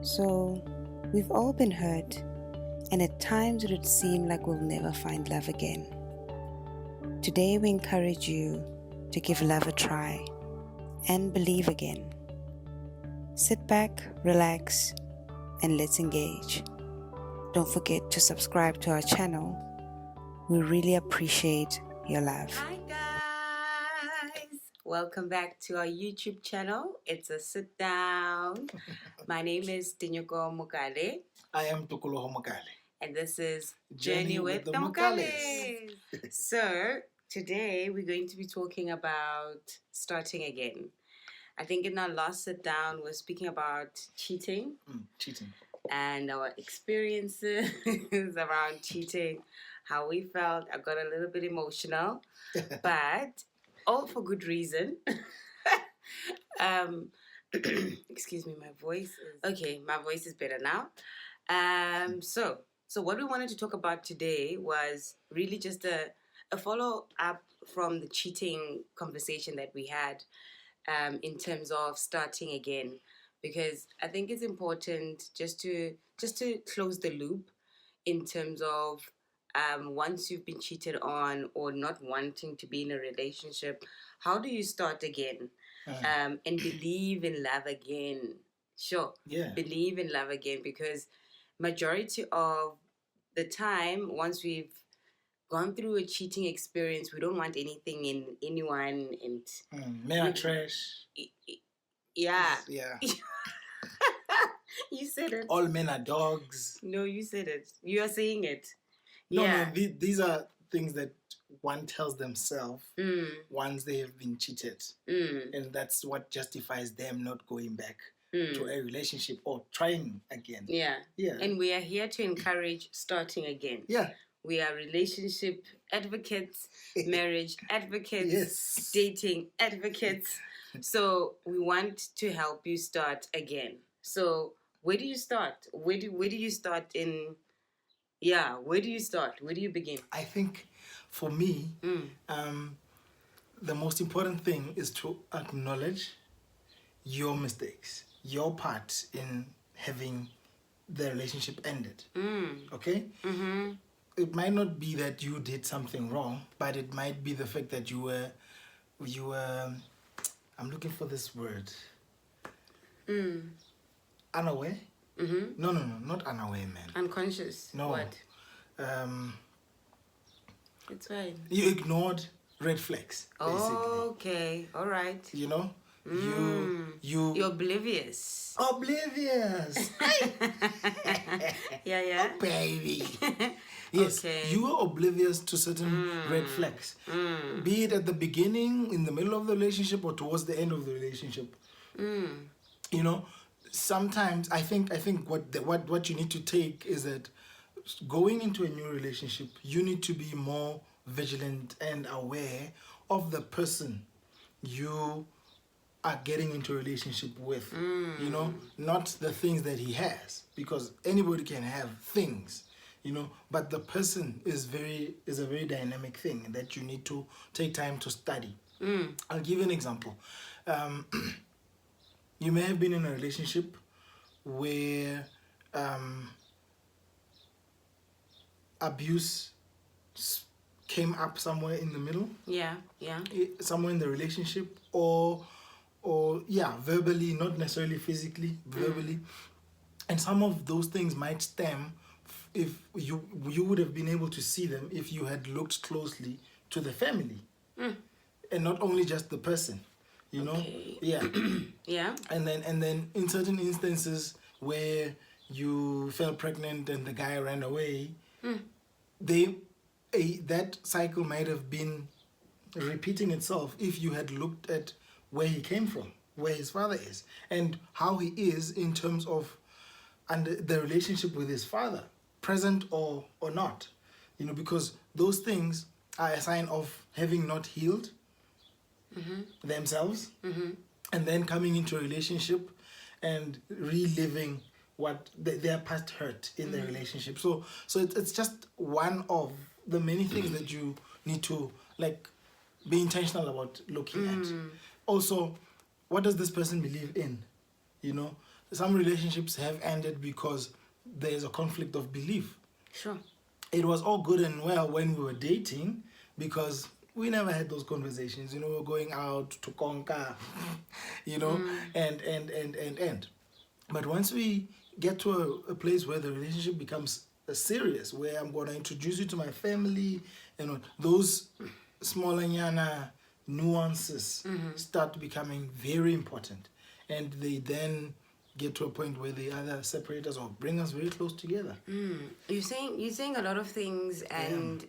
So, we've all been hurt, and at times it would seem like we'll never find love again. Today, we encourage you to give love a try and believe again. Sit back, relax, and let's engage. Don't forget to subscribe to our channel. We really appreciate your love. Hi guys! Welcome back to our YouTube channel. It's a sit down. My name is Tinyoko Mukale. I am Tukuluho Mokale. And this is Journey with the Mokales. So, today we're going to be talking about starting again. I think in our last sit down, we're speaking about cheating. Cheating. And our experiences around cheating, how we felt. I got a little bit emotional, but all for good reason. Excuse me, my voice is... Okay, my voice is better now. So what we wanted to talk about today was really just a follow-up from the cheating conversation that we had in terms of starting again. Because I think it's important just to close the loop in terms of once you've been cheated on or not wanting to be in a relationship, how do you start again and believe in love again? Sure, believe in love again, because majority of the time, once we've gone through a cheating experience, we don't want anything in anyone, and men are trash. Yeah. Yeah. You said it. All men are dogs. No, you said it. You are saying it. No, these are things that one tells themselves once they have been cheated. And that's what justifies them not going back to a relationship or trying again. Yeah. And we are here to encourage starting again. Yeah. We are relationship advocates, marriage advocates, yes, dating advocates. So we want to help you start again. So where do you start? Where do you start in? Yeah, where do you start? Where do you begin? I think for me, the most important thing is to acknowledge your mistakes, your part in having the relationship ended. Okay? Mm-hmm. It might not be that you did something wrong, but it might be the fact that you were I'm looking for this word. Unaware? Mm-hmm. No, not unaware, man. Unconscious? No. What? It's fine. You ignored red flags, basically. Okay, all right. You know? You're oblivious. Oblivious! Yeah. Oh, baby. Yes, okay. You were oblivious to certain red flags. Be it at the beginning, in the middle of the relationship, or towards the end of the relationship. You know, sometimes I think what you need to take is that going into a new relationship, you need to be more vigilant and aware of the person you are getting into a relationship with. You know, not the things that he has, because anybody can have things. You know, but the person is a very dynamic thing that you need to take time to study. I'll give you an example. You may have been in a relationship where abuse came up somewhere in the middle. Yeah. Somewhere in the relationship, or verbally, not necessarily physically, verbally. And some of those things might stem, if you would have been able to see them if you had looked closely to the family, and not only just the person, you know. Yeah. Yeah. And then in certain instances where you fell pregnant and the guy ran away, that cycle might have been repeating itself if you had looked at where he came from, where his father is, and how he is in terms of the relationship with his father, present or not, you know, because those things are a sign of having not healed themselves, and then coming into a relationship and reliving what their past hurt in the relationship. So it's just one of the many things that you need to be intentional about looking at. Also, what does this person believe in? You know, some relationships have ended because there's a conflict of belief. Sure. It was all good and well when we were dating because we never had those conversations. We were going out to conquer, and. But once we get to a place where the relationship becomes serious, where I'm going to introduce you to my family, those smaller nuances start becoming very important. And they then get to a point where they either separate us or bring us very close together. You're saying a lot of things, and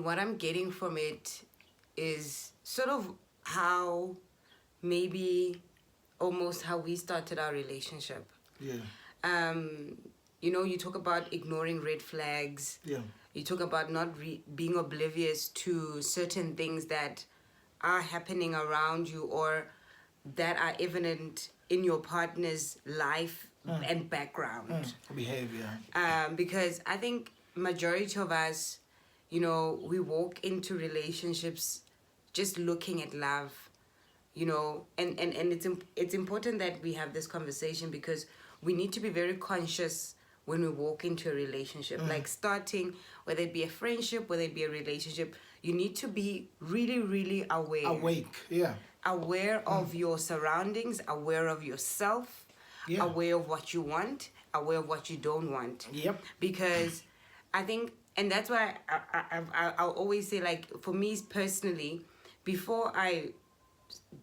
what I'm getting from it is sort of how maybe almost how we started our relationship. Yeah. You talk about ignoring red flags. Yeah. You talk about not being oblivious to certain things that are happening around you or that are evident in your partner's life and background. Behavior. Because I think majority of us, we walk into relationships just looking at love, and it's important that we have this conversation because we need to be very conscious when we walk into a relationship. Like starting, whether it be a friendship, whether it be a relationship, you need to be really, really aware. Awake, yeah. Aware of your surroundings, aware of yourself, aware of what you want, aware of what you don't want. Yep. Because I think, and that's why I'll always say, like, for me personally, before I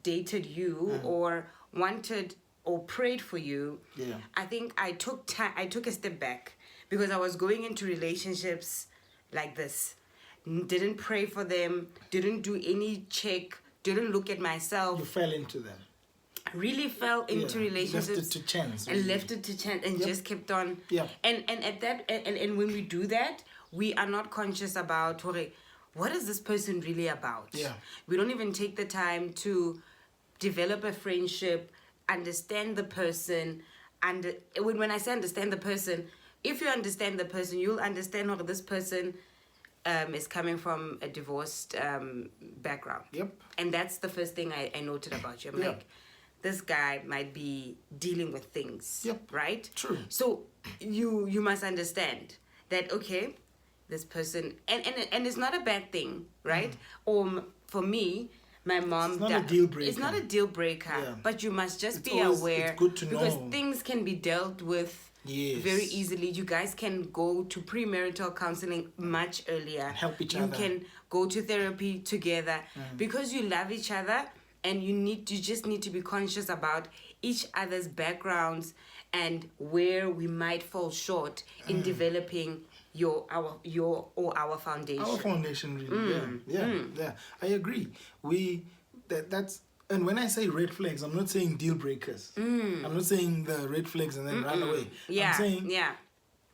dated you or wanted or prayed for you, I think I took a step back because I was going into relationships like this. Didn't pray for them, didn't do any check, didn't look at myself. You fell into them. Really fell into relationships. Left it to chance. And left it to chance and just kept on. Yeah. And at that and when we do that, we are not conscious about what is this person really about? Yeah. We don't even take the time to develop a friendship, understand the person, and when I say understand the person, if you understand the person, you'll understand how this person is coming from a divorced background. Yep. And that's the first thing I noted about you. I'm like, this guy might be dealing with things. Yep. Right? True. So you must understand that, okay, this person, and it's not a bad thing, right? Or for me, my mom... It's not a deal breaker. It's not a deal breaker, but you must just be aware. It's good to because know. things can be dealt with very easily. You guys can go to premarital counseling much earlier. Help each other. You can go to therapy together because you love each other, and you just need to be conscious about each other's backgrounds and where we might fall short in developing our foundation. Our foundation, really. Yeah. I agree. That's and when I say red flags, I'm not saying deal breakers. I'm not saying the red flags and then run away. I'm saying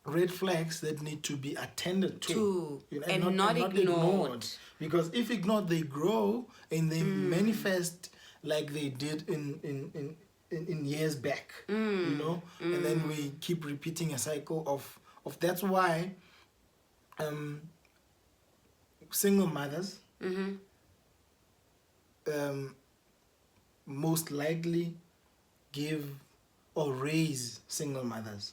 red flags that need to be attended to. And not ignored. Because if ignored, they grow and they manifest like they did in years back. And then we keep repeating a cycle of that's why single mothers most likely give or raise single mothers.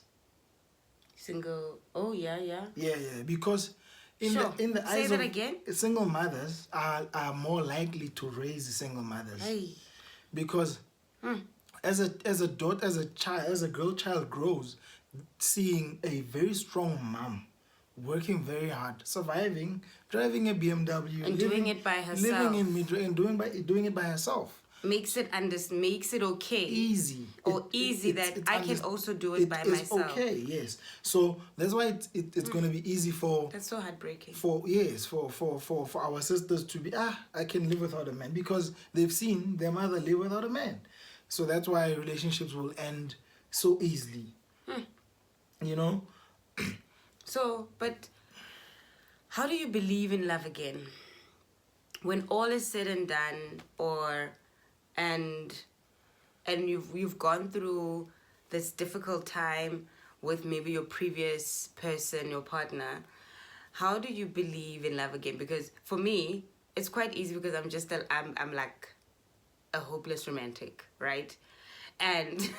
Because in the eyes of single mothers are more likely to raise single mothers. Because as a girl child grows, seeing a very strong mom working very hard, surviving, driving a BMW, and doing it by herself, living in doing it by herself, makes it okay, easy that I can also do it by myself. Okay, yes. So that's why it's going to be easy for. That's so heartbreaking. For our sisters to be I can live without a man because they've seen their mother live without a man. So that's why relationships will end so easily. So, but how do you believe in love again? When all is said and done, and you've gone through this difficult time with maybe your previous person, your partner, how do you believe in love again? Because for me, it's quite easy because I'm like a hopeless romantic, right? And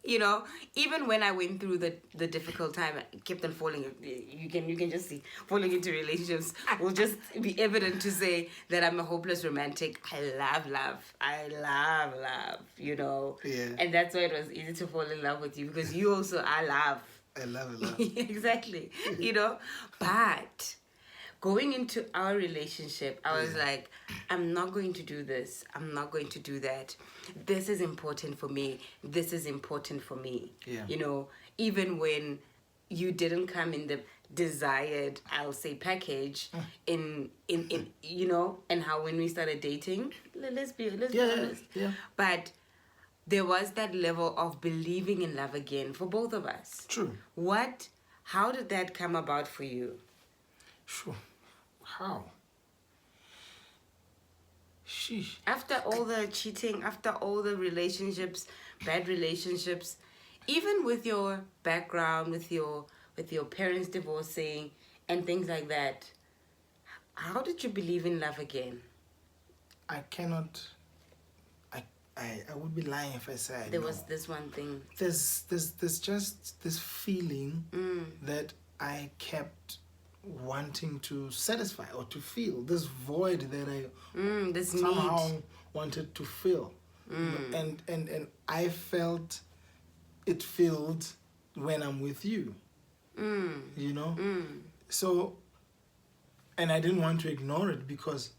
you know, even when I went through the difficult time, I kept on falling. You can just see falling into relationships will just be evident to say that I'm a hopeless romantic. I love love. I love love. You know. Yeah. And that's why it was easy to fall in love with you, because you also I love. I love love. Exactly. You know, but going into our relationship, I was like, I'm not going to do this. I'm not going to do that. This is important for me. This is important for me. Yeah. You know, even when you didn't come in the desired, I'll say, package in you know, and how when we started dating, let's be honest. Yeah. But there was that level of believing in love again for both of us. True. How did that come about for you? Sure. How? Sheesh. After all the cheating, after all the relationships, bad relationships, even with your background, with your parents divorcing and things like that, how did you believe in love again? I cannot. I would be lying if I said there was this one thing. There's just this feeling that I kept wanting to satisfy or to fill, this void that I this somehow need. wanted to fill. And I felt it filled when I'm with you. You know? So, and I didn't want to ignore it, because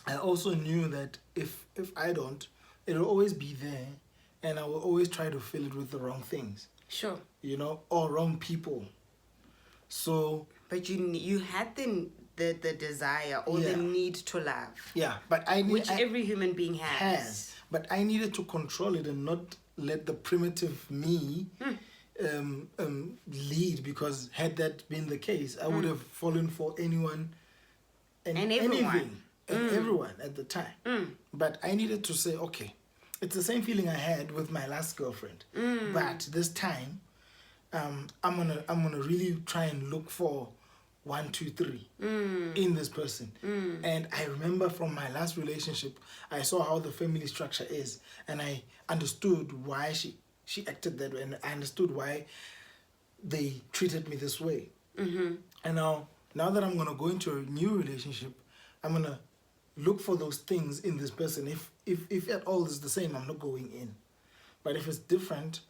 I also knew that if I don't, it'll always be there, and I will always try to fill it with the wrong things. Sure. You know, or wrong people. So. But you had the desire or the need to love. Yeah, but which every human being has. But I needed to control it and not let the primitive me lead, because had that been the case, I would have fallen for anyone and anything and everyone at the time. But I needed to say, okay, it's the same feeling I had with my last girlfriend, but this time I'm gonna really try and look for 1, 2, 3 in this person. And I remember from my last relationship, I saw how the family structure is, and I understood why she acted that way, and I understood why they treated me this way. And now that I'm gonna go into a new relationship, I'm gonna look for those things in this person. If at all it's the same, I'm not going in. But if it's different,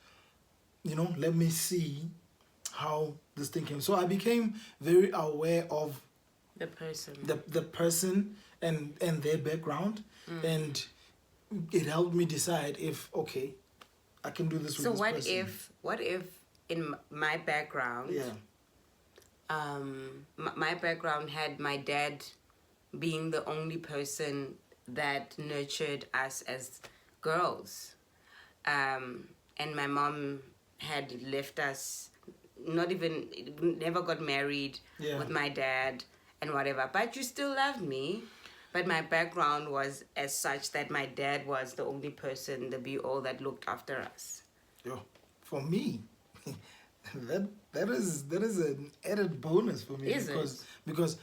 you know, let me see how this thing came. So I became very aware of the person, the person and their background, and it helped me decide if, okay, I can do this with this person. So what if in my background, my background had my dad being the only person that nurtured us as girls, and my mom had left us, never got married with my dad and whatever, but you still loved me. But my background was as such that my dad was the only person, the be-all that looked after us. For me, that is an added bonus for me. Because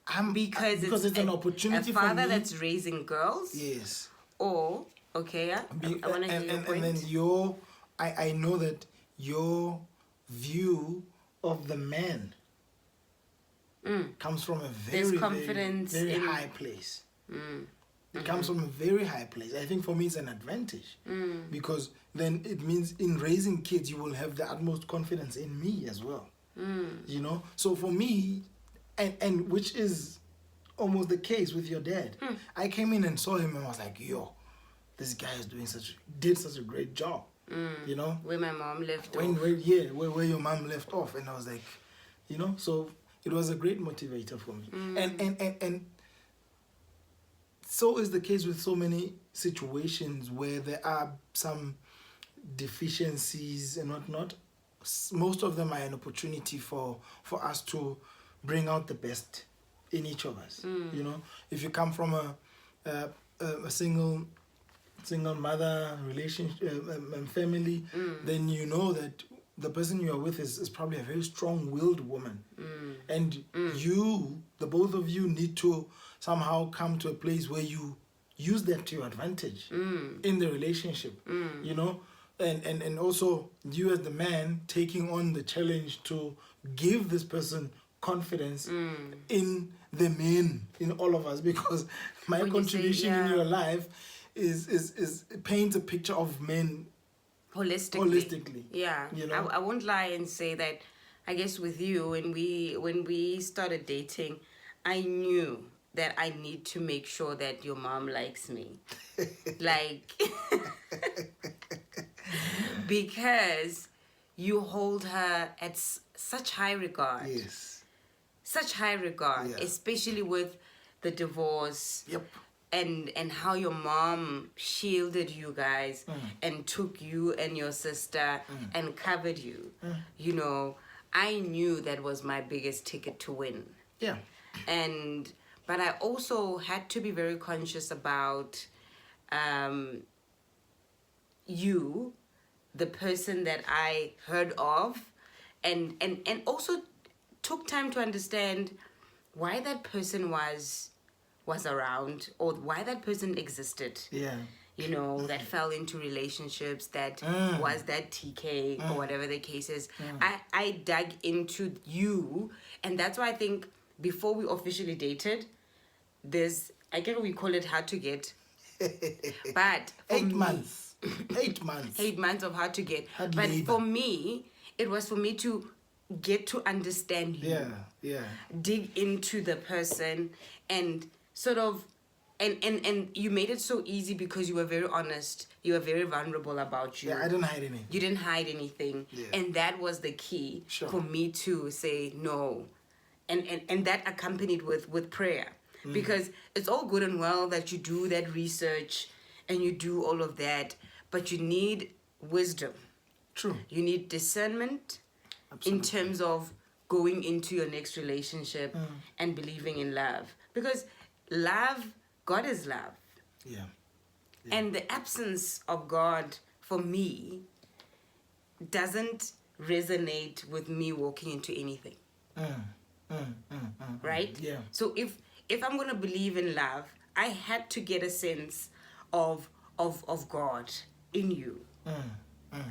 it's an opportunity for me. A father that's raising girls. Yes. Or I want to hear your point. And then I know that your view of the man comes from a very high place. It comes from a very high place. I think for me it's an advantage, because then it means in raising kids you will have the utmost confidence in me as well. You know, so for me, and which is almost the case with your dad. I came in and saw him and was like, yo, this guy is did such a great job. You know, where my mom left off. Where your mom left off. And I was like, you know, so it was a great motivator for me. And so is the case with so many situations where there are some deficiencies and whatnot. Most of them are an opportunity for us to bring out the best in each of us. You know, if you come from a single mother relationship family, then you know that the person you are with is probably a very strong-willed woman, and the both of you need to somehow come to a place where you use that to your advantage in the relationship, you know, and also you as the man taking on the challenge to give this person confidence in the men, in all of us, because my contribution in your life is paints a picture of men holistically. Yeah, you know, I won't lie and say that. I guess with you, when we started dating, I knew that I need to make sure that your mom likes me, like, because you hold her at such high regard. Yes. Such high regard, especially with the divorce. Yep. And how your mom shielded you guys and took you and your sister and covered you. You know, I knew that was my biggest ticket to win. Yeah. But I also had to be very conscious about you, the person that I heard of, and also took time to understand why that person was around, or why that person existed. Yeah. You know, that fell into relationships, that was that TK or whatever the case is. I dug into you, and that's why I think before we officially dated, I guess we call it hard to get. But 8 months. 8 months. 8 months of hard to get. Hard but labor. for me, it was for me to get to understand you. Yeah. Dig into the person and sort of and you made it so easy because you were very honest. You were very vulnerable about you. Yeah, I didn't hide anything. You didn't hide anything. Yeah. And that was the key for me to say no. And that accompanied with prayer. Because it's all good and well that you do that research and you do all of that, but you need wisdom. True. You need discernment. Absolutely. In terms of going into your next relationship and believing in love. Because love, God is love. Yeah. And the absence of God, for me, doesn't resonate with me walking into anything. Right? Yeah. So if I'm going to believe in love, I had to get a sense of God in you.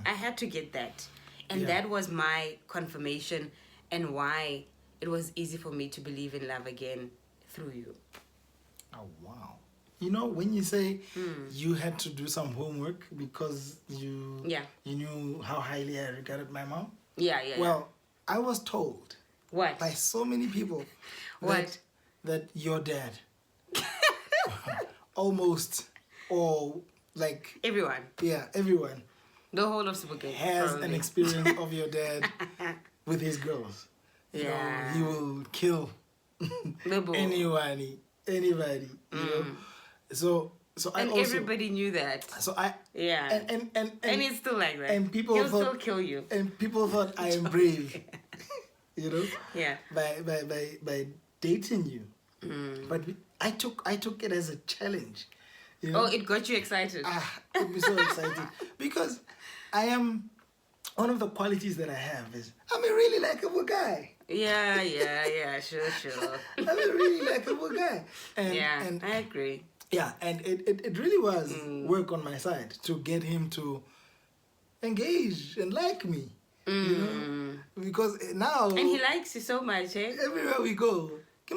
I had to get that. And that was my confirmation and why it was easy for me to believe in love again through you. Oh, wow. You know, when you say you had to do some homework because you knew how highly I regarded my mom. Yeah. Well, I was told What? by so many people that your dad almost, or like... Everyone. Yeah, everyone. The whole of Spokane has probably. an experience of your dad with his girls. You know, he will kill anybody, you know. So I and also... everybody knew that. So I... Yeah. And it's still like that. And people He'll thought... still kill you. And people thought I am brave. You know? Yeah. By dating you. But I took it as a challenge. You know? Oh, it got you excited. It was so exciting. Because I am... One of the qualities that I have is I'm a really likable guy. Yeah, sure. I'm a really likable guy. And I agree. Yeah, and it really was work on my side to get him to engage and like me. You know? Because now... And he likes you so much, eh? Everywhere we go. He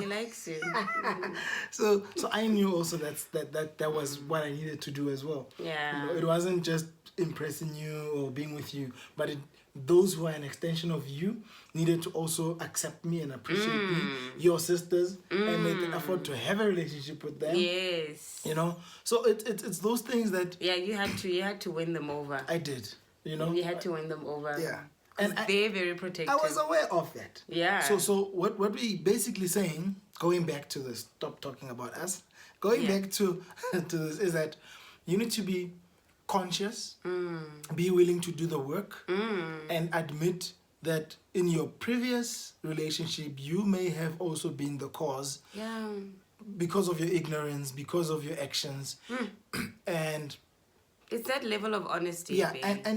likes you. So I knew also that was what I needed to do as well. Yeah. You know, it wasn't just impressing you or being with you, but those who are an extension of you needed to also accept me and appreciate me, your sisters, and make an effort to have a relationship with them. Yes. You know, so it's those things that... Yeah, you had to win them over. I did, you know. You had to win them over. Yeah. And they're very protective. I was aware of that. Yeah. So what we basically saying, going back to this, stop talking about us, going back to this, is that you need to be conscious, be willing to do the work, and admit that in your previous relationship, you may have also been the cause. Yeah. Because of your ignorance, because of your actions. And it's that level of honesty. Yeah, baby.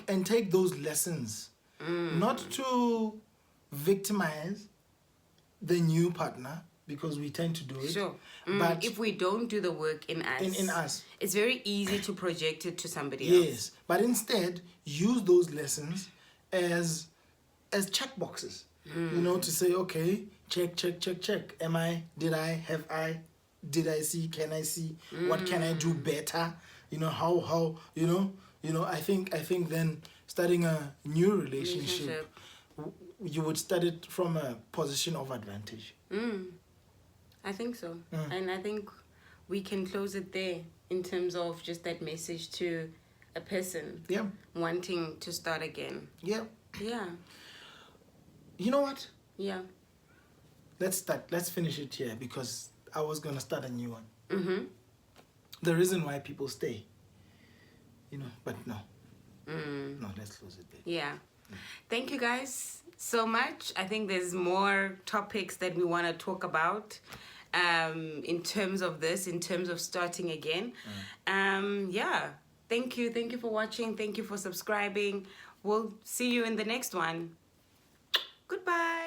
and take those lessons. Not to victimize the new partner, because we tend to do it. Sure. But if we don't do the work in us, in us, it's very easy to project it to somebody yes. else. But instead, use those lessons as check boxes. You know, to say, okay, check. Am I? Did I? Have I? Did I see? Can I see? What can I do better? You know, how you know, I think then starting a new relationship, you would start it from a position of advantage. I think so. And I think we can close it there in terms of just that message to a person wanting to start again. Yeah. You know what? Yeah. Let's finish it here, because I was going to start a new one. The reason why people stay. You know, but no. No, let's close it there. Yeah. Thank you guys so much. I think there's more topics that we want to talk about in terms of this, in terms of starting again. Yeah. Thank you. Thank you for watching. Thank you for subscribing. We'll see you in the next one. Goodbye.